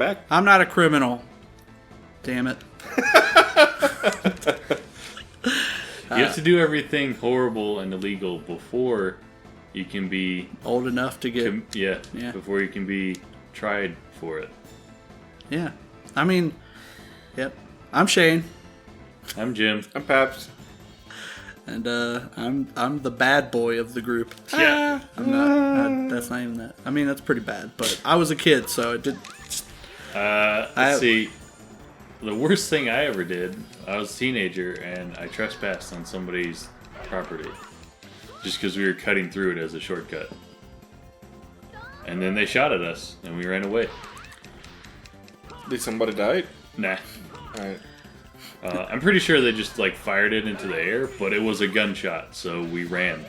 back. I'm not a criminal. Damn it. You have to do everything horrible and illegal before you can be old enough to get... yeah, before you can be tried for it. Yeah. I mean, yep. I'm Shane. I'm Jim. I'm Paps. And I'm the bad boy of the group. Yeah. I'm not. That's not even that. I mean, that's pretty bad. But I was a kid, so it did... Let's see. The worst thing I ever did, I was a teenager and I trespassed on somebody's property. Just because we were cutting through it as a shortcut. And then they shot at us and we ran away. Did somebody die? Nah. Alright. I'm pretty sure they just like fired it into the air, but it was a gunshot, so we ran.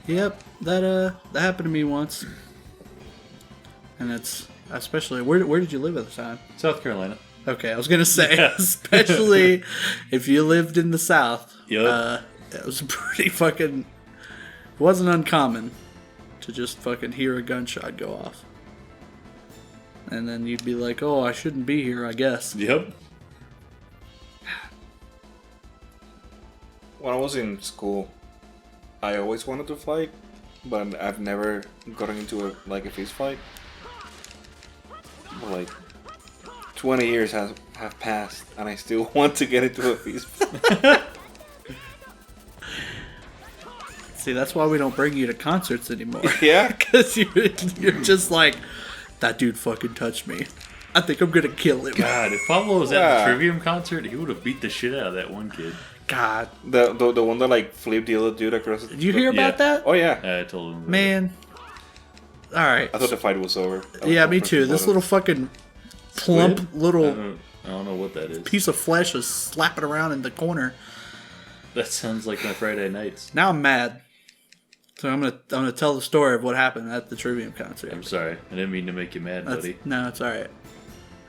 Yep, that happened to me once. And it's especially where did you live at the time? South Carolina. Okay, I was gonna say, especially if you lived in the South. Yep. It was pretty fucking... It wasn't uncommon to just fucking hear a gunshot go off. And then you'd be like, oh, I shouldn't be here, I guess. Yep. When I was in school, I always wanted to fight, but I've never gotten into a fist fight. Like 20 years have passed, and I still want to get into a fist fight. See, that's why we don't bring you to concerts anymore. Yeah? Because you're just like, that dude fucking touched me. I think I'm gonna kill him. God, if Pablo was at the Trivium concert, he would have beat the shit out of that one kid. God. The one that like flipped the other dude across the... Did you hear about that? Oh yeah. I told him. Man. Alright. I thought the fight was over. Yeah, me too. This little fucking plump little I don't know what that is. piece of flesh was slapping around in the corner. That sounds like my Friday nights. Now I'm mad. So I'm gonna tell the story of what happened at the Trivium concert. I'm sorry. I didn't mean to make you mad, buddy. No, it's alright.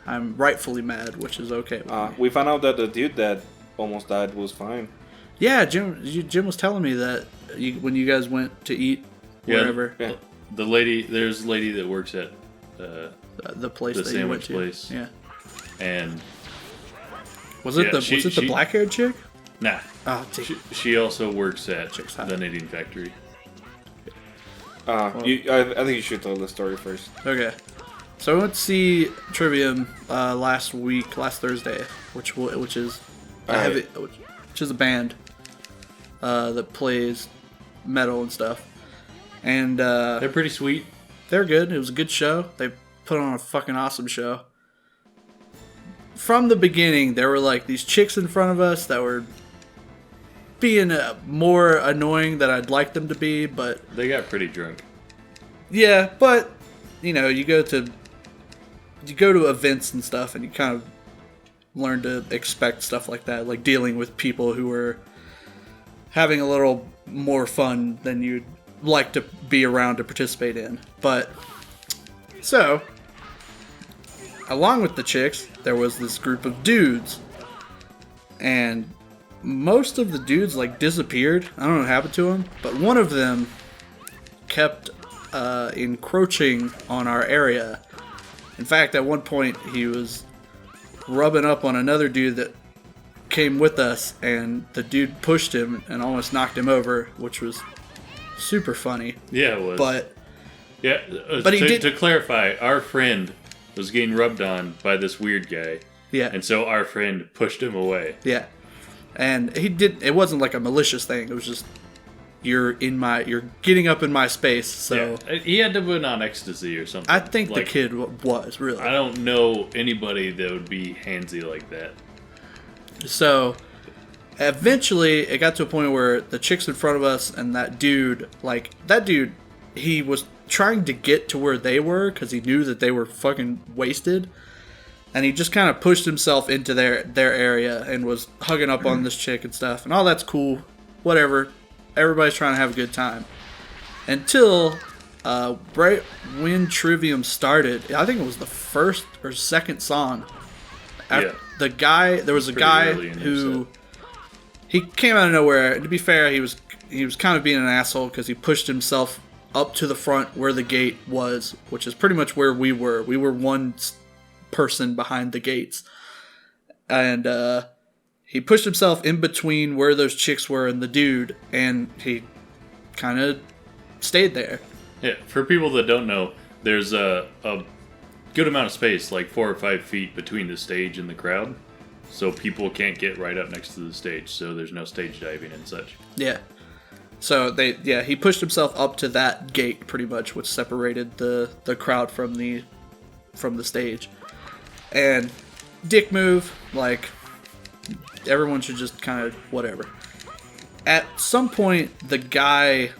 I'm rightfully mad, which is okay with me. We found out that the dude that almost died was fine. Yeah, Jim was telling me that when you guys went to eat wherever. Yeah. There's a lady that works at The place the that you went sandwich to. place. Yeah. And Was it the black-haired chick? nah. Oh, She also works at Chick's hot. the Knitting Factory. I think you should tell the story first. Okay. So I went to see Trivium last Thursday, which is a band that plays metal and stuff, and They're pretty sweet. they're good. It was a good show. They put on a fucking awesome show. From the beginning, there were like these chicks in front of us that were being more annoying than I'd like them to be, but They got pretty drunk. yeah, but you know, you go to events and stuff, and you kind of learn to expect stuff like that, like dealing with people who are having a little more fun than you'd like to be around to participate in. But so, along with the chicks, there was this group of dudes, and most of the dudes like disappeared. I don't know what happened to them, but one of them kept encroaching on our area. In fact, at one point, he was rubbing up on another dude that came with us, and the dude pushed him and almost knocked him over, which was super funny. Yeah, it was. But to clarify, our friend was getting rubbed on by this weird guy. Yeah. And so our friend pushed him away. Yeah. And it wasn't like a malicious thing. It was just, you're getting up in my space, so... Yeah. He had to have been on ecstasy or something. I think the kid was, really. I don't know anybody that would be handsy like that. So, eventually, it got to a point where the chicks in front of us and that dude, he was trying to get to where they were because he knew that they were fucking wasted. And he just kind of pushed himself into their area and was hugging up on this chick and stuff. And all that's cool. Whatever. Everybody's trying to have a good time. Until right when Trivium started, I think it was the first or second song. Yeah. There was a guy who... He came out of nowhere. To be fair, he was kind of being an asshole because he pushed himself up to the front where the gate was, which is pretty much where we were. We were one person behind the gates. And he pushed himself in between where those chicks were and the dude, and he kind of stayed there. Yeah, for people that don't know, there's a good amount of space, like 4 or 5 feet between the stage and the crowd. So people can't get right up next to the stage, so there's no stage diving and such. Yeah. So he pushed himself up to that gate pretty much, which separated the crowd from the stage. And dick move, like everyone should just kind of whatever. At some point the guy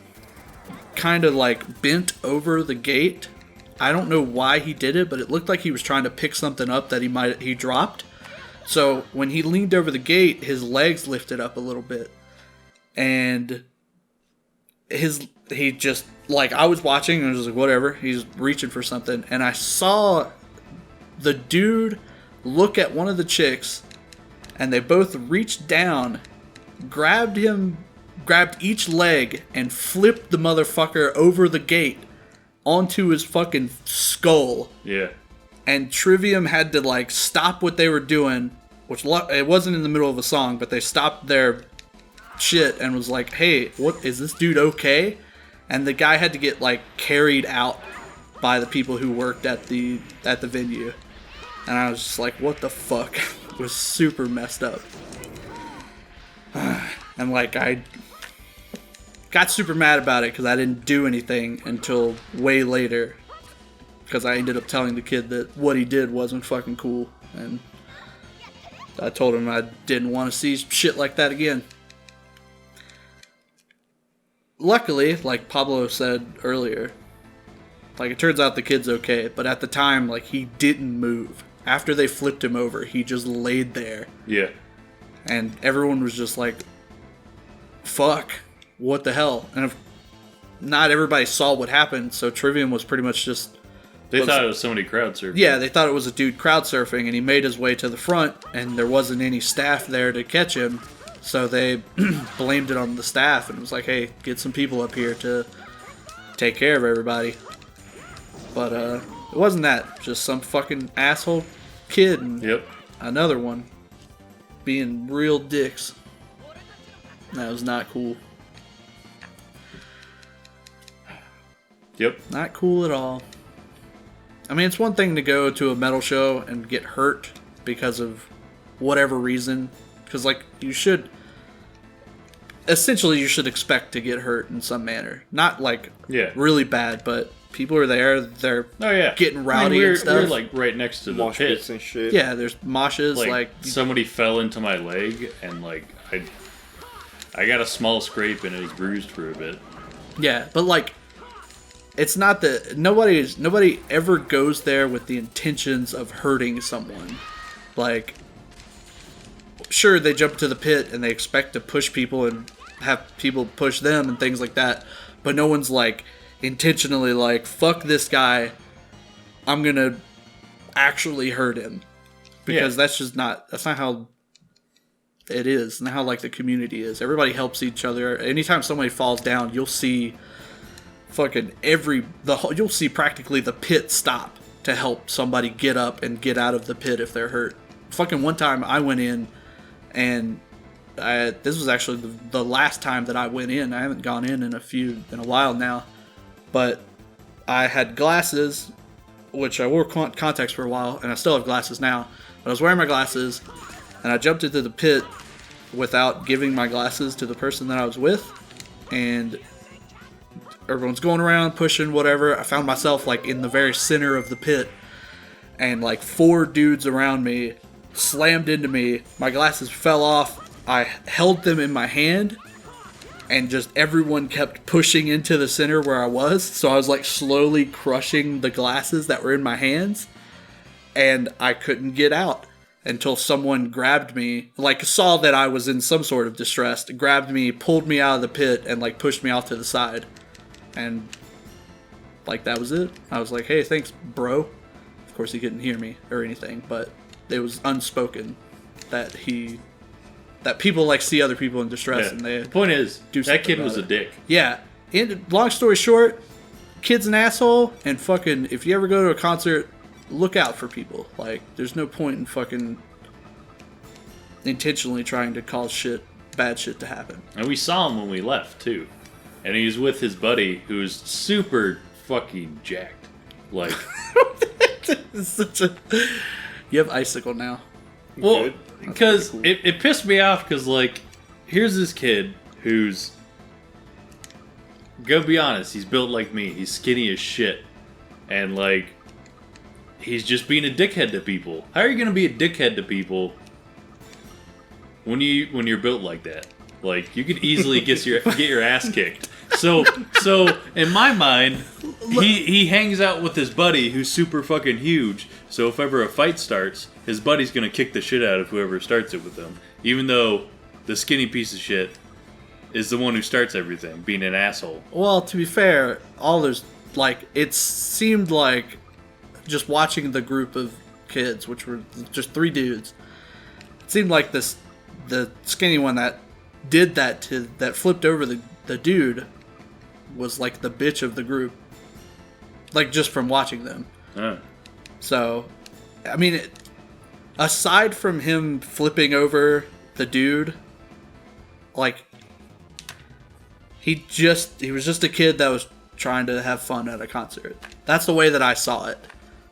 kind of like bent over the gate. I don't know why he did it, but it looked like he was trying to pick something up that he dropped. So when he leaned over the gate, his legs lifted up a little bit, and he just, like, I was watching and I was like, whatever, he's reaching for something, and I saw the dude look at one of the chicks, and they both reached down, grabbed each leg, and flipped the motherfucker over the gate onto his fucking skull. Yeah. And Trivium had to, like, stop what they were doing, which it wasn't in the middle of a song, but they stopped their shit and was like, hey, what, is this dude okay? And the guy had to get, like, carried out by the people who worked at the venue. And I was just like, what the fuck? It was super messed up. And, like, I got super mad about it because I didn't do anything until way later. Because I ended up telling the kid that what he did wasn't fucking cool. And I told him I didn't want to see shit like that again. Luckily, like Pablo said earlier, like, it turns out the kid's okay. But at the time, like, he didn't move. After they flipped him over, he just laid there. Yeah. And everyone was just like, fuck, what the hell? And if not everybody saw what happened, so Trivium was pretty much just... They thought it was somebody crowd surfing. Yeah, they thought it was a dude crowd surfing, and he made his way to the front, and there wasn't any staff there to catch him, so they blamed it on the staff, and was like, hey, get some people up here to take care of everybody. But it wasn't that, just some fucking asshole kid and another one being real dicks. That was not cool. Yep. Not cool at all. I mean, it's one thing to go to a metal show and get hurt because of whatever reason. Because, like, you should... Essentially, you should expect to get hurt in some manner. Not, like, really bad, but people are there, they're getting rowdy and stuff. We're, like, right next to the Mosh pit. pits and shit. Yeah, there's moshes, like... Somebody fell into my leg, and, like, I got a small scrape, and it was bruised for a bit. Yeah, but, like... It's not that nobody ever goes there with the intentions of hurting someone. Like, sure, they jump to the pit and they expect to push people and have people push them and things like that, but no one's like intentionally like, fuck this guy, I'm gonna actually hurt him, because that's not how it is, not how like the community is. Everybody helps each other. Anytime somebody falls down, you'll see fucking you'll see practically the pit stop to help somebody get up and get out of the pit if they're hurt. Fucking one time I went in, and this was actually the last time that I went in. I haven't gone in a while now, but I had glasses, which I wore contacts for a while, and I still have glasses now, but I was wearing my glasses, and I jumped into the pit without giving my glasses to the person that I was with, and everyone's going around, pushing, whatever. I found myself, like, in the very center of the pit, and, like, 4 dudes around me slammed into me. My glasses fell off. I held them in my hand, and just everyone kept pushing into the center where I was, so I was, like, slowly crushing the glasses that were in my hands, and I couldn't get out until someone grabbed me, like, saw that I was in some sort of distress, grabbed me, pulled me out of the pit, and, like, pushed me off to the side. And, like, that was it. I was like, hey, thanks, bro. Of course, he couldn't hear me or anything, but it was unspoken that people, like, see other people in distress, and they... The point is, do that kid was a dick. Yeah. And long story short, kid's an asshole, and fucking, if you ever go to a concert, look out for people. Like, there's no point in fucking intentionally trying to cause bad shit to happen. And we saw him when we left, too. And he was with his buddy, who's super fucking jacked. Like... It's such a... You have Icicle now. Well, because cool. it pissed me off, because, like, here's this kid who's... Go be honest, he's built like me. He's skinny as shit. And, like, he's just being a dickhead to people. How are you going to be a dickhead to people when you're built like that? Like, you could easily get your ass kicked. So in my mind, he hangs out with his buddy who's super fucking huge. So if ever a fight starts, his buddy's going to kick the shit out of whoever starts it with him. Even though the skinny piece of shit is the one who starts everything, being an asshole. Well, to be fair, it seemed like just watching the group of kids, which were just 3 dudes, it seemed like the skinny one that did that flipped over the dude was like the bitch of the group. Like, just from watching them. So, I mean, aside from him flipping over the dude, like, he was just a kid that was trying to have fun at a concert. That's the way that I saw it.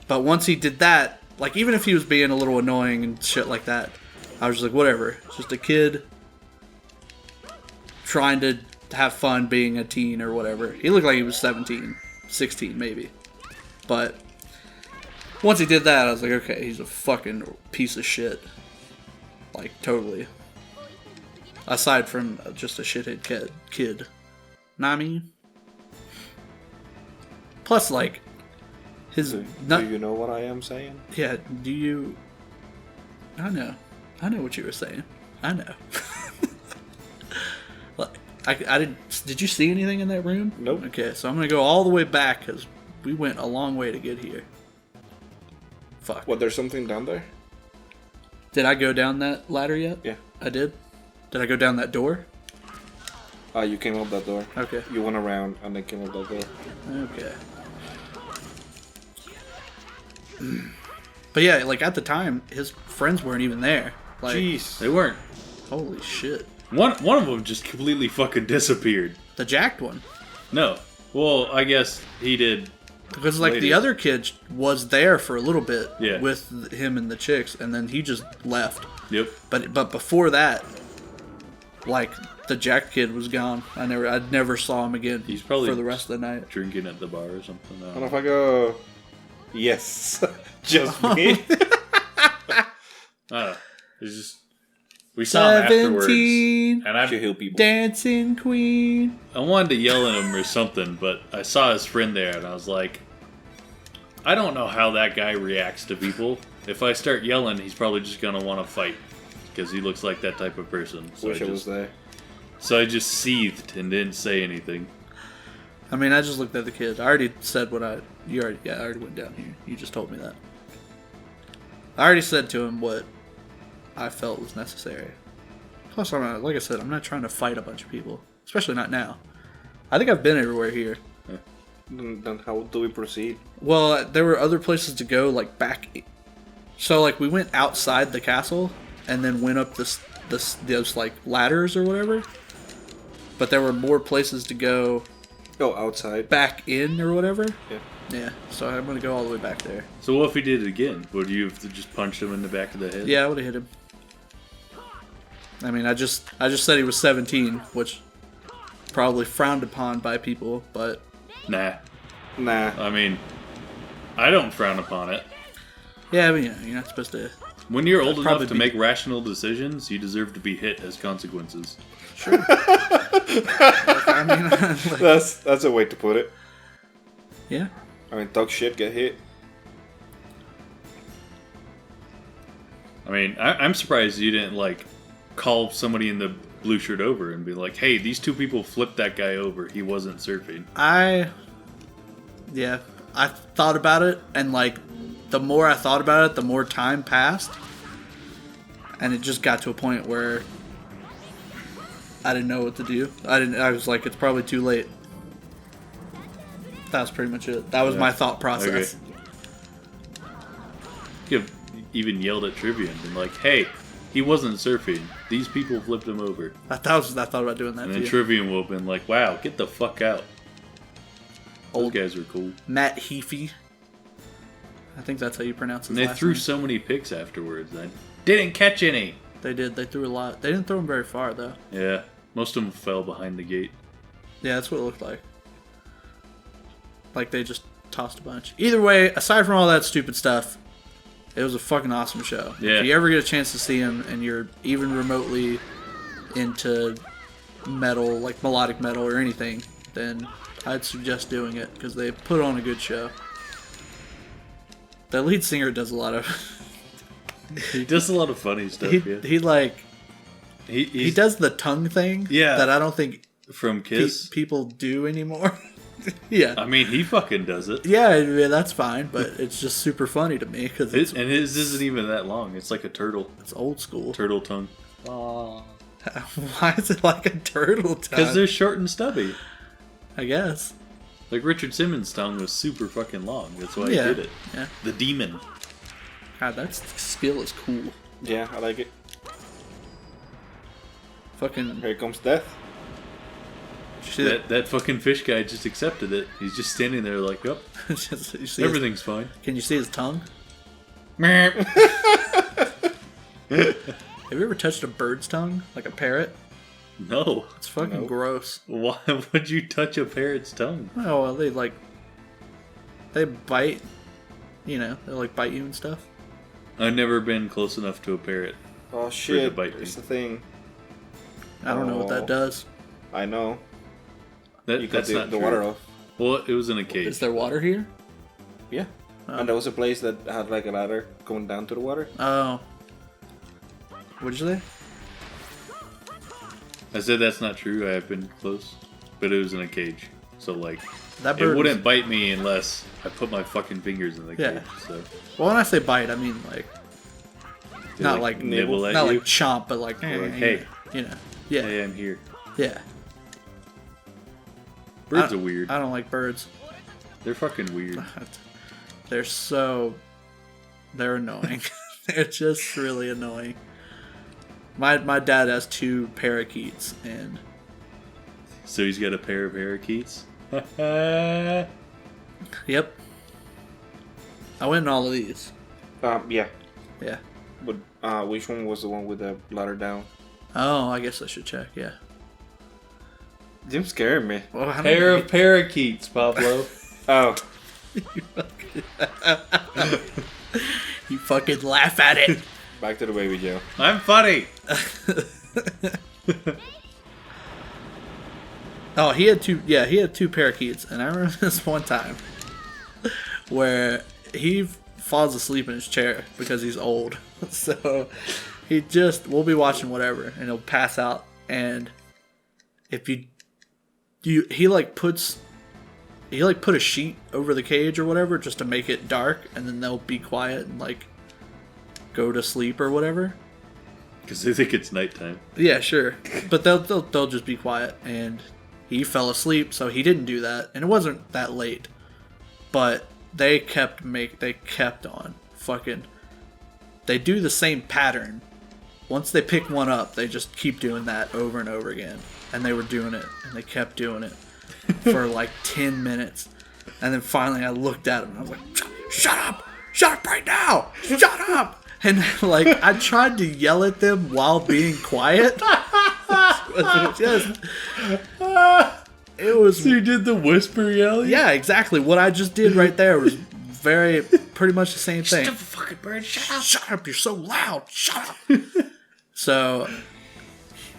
But once he did that, like, even if he was being a little annoying and shit like that, I was just like, whatever. It's just a kid trying to have fun being a teen or whatever. He looked like he was 17, 16 maybe. But once he did that, I was like, okay, he's a fucking piece of shit. Like, totally. Aside from just a shithead kid. Know what I mean? Plus, like, Do you know what I am saying? Yeah, do you... I know what you were saying. I know. I didn't... Did you see anything in that room? Nope. Okay, so I'm going to go all the way back, because we went a long way to get here. Fuck. What, there's something down there? Did I go down that ladder yet? Yeah. I did? Did I go down that door? You came up that door. Okay. You went around and then came up that door. Okay. But yeah, like, at the time, his friends weren't even there. Like, Jeez. They weren't. Holy shit. One of them just completely fucking disappeared. The jacked one. No. Well, I guess he did. Because, like, later. the other kid was there for a little bit Yeah. with him and the chicks, and then he just left. Yep. But before that, like, the jacked kid was gone. I never saw him again. He's probably for the rest of the night. Drinking at the bar or something. And if I go... Yes. Just me. It's just... We saw him afterwards. 17, And Should heal people. dancing queen. I wanted to yell at him or something, but I saw his friend there, and I was like, I don't know how that guy reacts to people. If I start yelling, he's probably just going to want to fight, because he looks like that type of person. So Wish I was there. So I just seethed and didn't say anything. I mean, I just looked at the kid. I already said I already went down here. You just told me that. I already said to him what I felt was necessary. Plus, like I said, I'm not trying to fight a bunch of people. Especially not now. I think I've been everywhere here. Then how do we proceed? Well, there were other places to go, like, back. So, like, we went outside the castle, and then went up those, like, ladders or whatever. But there were more places to go... Oh, outside. Back in or whatever? Yeah. Yeah, so I'm going to go all the way back there. So what if he did it again? Would you have just punched him in the back of the head? Yeah, I would have hit him. I mean, I just said he was 17, which probably frowned upon by people, but... Nah. Nah. I mean, I don't frown upon it. Yeah, but you're not supposed to... When you're old enough to make rational decisions, you deserve to be hit as consequences. Sure. I mean, like, That's a way to put it. yeah. I mean, talk shit, get hit. I mean, I'm surprised you didn't, like, call somebody in the blue shirt over and be like, hey, these 2 people flipped that guy over. He wasn't surfing. I thought about it, and, like, the more I thought about it, the more time passed. And it just got to a point where I didn't know what to do. I was like, it's probably too late. That was pretty much it. That was my thought process. could have even yelled at Trivia and been like, "Hey, he wasn't surfing. These people flipped him over." I thought about doing that. And too. then Trivium will have been like, "Wow, get the fuck out." Those guys were cool. Matt Heafy. I think that's how you pronounce his And they last threw name. so many picks afterwards. I didn't catch any. They did. They threw a lot. They didn't throw them very far though. Yeah, most of them fell behind the gate. Yeah, that's what it looked like. Like they just tossed a bunch. Either way, aside from all that stupid stuff, it was a fucking awesome show. Yeah. If you ever get a chance to see him and you're even remotely into metal, like melodic metal or anything, then I'd suggest doing it because they put on a good show. The lead singer does a lot of... He does a lot of funny stuff. He does the tongue thing that I don't think from Kiss people do anymore. Yeah. I mean, he fucking does it. Yeah, that's fine, but it's just super funny to me because and his isn't even that long. It's like a turtle. It's old school. Turtle tongue. Why is it like a turtle tongue? Because they're short and stubby. I guess. Like Richard Simmons' tongue was super fucking long. That's why he did it. Yeah. The demon. God, that skill is cool. Yeah, I like it. Fucking. Here comes death. That fucking fish guy just accepted it. He's just standing there like, oh, everything's fine. Can you see his tongue? Have you ever touched a bird's tongue? Like a parrot? No. It's fucking gross. Why would you touch a parrot's tongue? Oh, well, they bite. You know, they like bite you and stuff. I've never been close enough to a parrot. Oh shit, bite it's me. the thing. I don't know what that does. I know. You cut That's not the true. water off. Well, it was in a cage. Is there water here? Yeah. Oh. And there was a place that had like a ladder going down to the water. Oh. What'd you say? I said that's not true. I have been close, but it was in a cage. So like, That it bird wouldn't bite me unless I put my fucking fingers in the cage. So Well, when I say bite, I mean like not like nibble at not you. like chomp, but like, hey, you know, yeah, hey, I'm here. yeah. Birds are weird. I don't like birds. They're fucking weird. They're annoying. They're just really annoying. My dad has 2 parakeets, and So he's got a pair of parakeets. yep, I went in all of these. Yeah. Yeah. But which one was the one with the ladder down? Oh, I guess I should check. Yeah. Jim scared me. Well, how Pair many- of parakeets, Pablo. Oh. You fucking laugh at it. Back to the baby Joe. I'm funny. Oh, he had 2. Yeah, he had 2 parakeets, and I remember this one time where he falls asleep in his chair because he's old. So we'll be watching whatever, and he'll pass out. And if he put a sheet over the cage or whatever just to make it dark, and then they'll be quiet and like go to sleep or whatever. Because they think it's nighttime. Yeah, sure, but they'll just be quiet. And he fell asleep, so he didn't do that, and it wasn't that late. But they kept on fucking. They do the same pattern. Once they pick one up, they just keep doing that over and over again. And they were doing it, and they kept doing it for like 10 minutes. And then finally I looked at him and I was like, shut up! Shut up right now! Shut up! And like, I tried to yell at them while being quiet. It was... So you did the whisper yelling? Yeah, exactly. What I just did right there was pretty much the same thing. Stupid fucking bird, shut up! Shut up, you're so loud. Shut up. So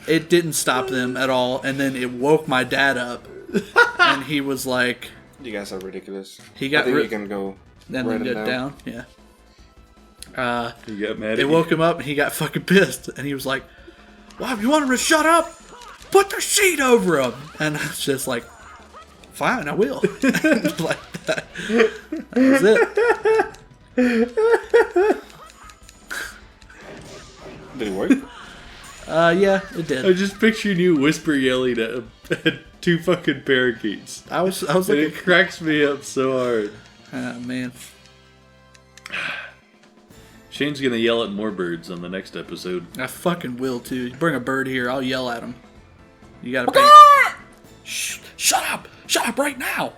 it didn't stop them at all, and then it woke my dad up, and he was like, You guys are ridiculous. He got I think ri- you can go and write then it get down. Yeah. You got mad at It you? woke him up, and he got fucking pissed, and he was like, "Wow, you want him to shut up? Put the sheet over him." And I was just like, "Fine, I will." Like that. That was it. Did it work? Yeah, it I did. just pictured you whisper yelling at 2 fucking parakeets. I was And like, it cracks me up so hard. oh, man. Shane's gonna yell at more birds on the next episode. I fucking will too. You bring a bird here, I'll yell at him. You gotta pay. Shh! Shut up! Shut up right now!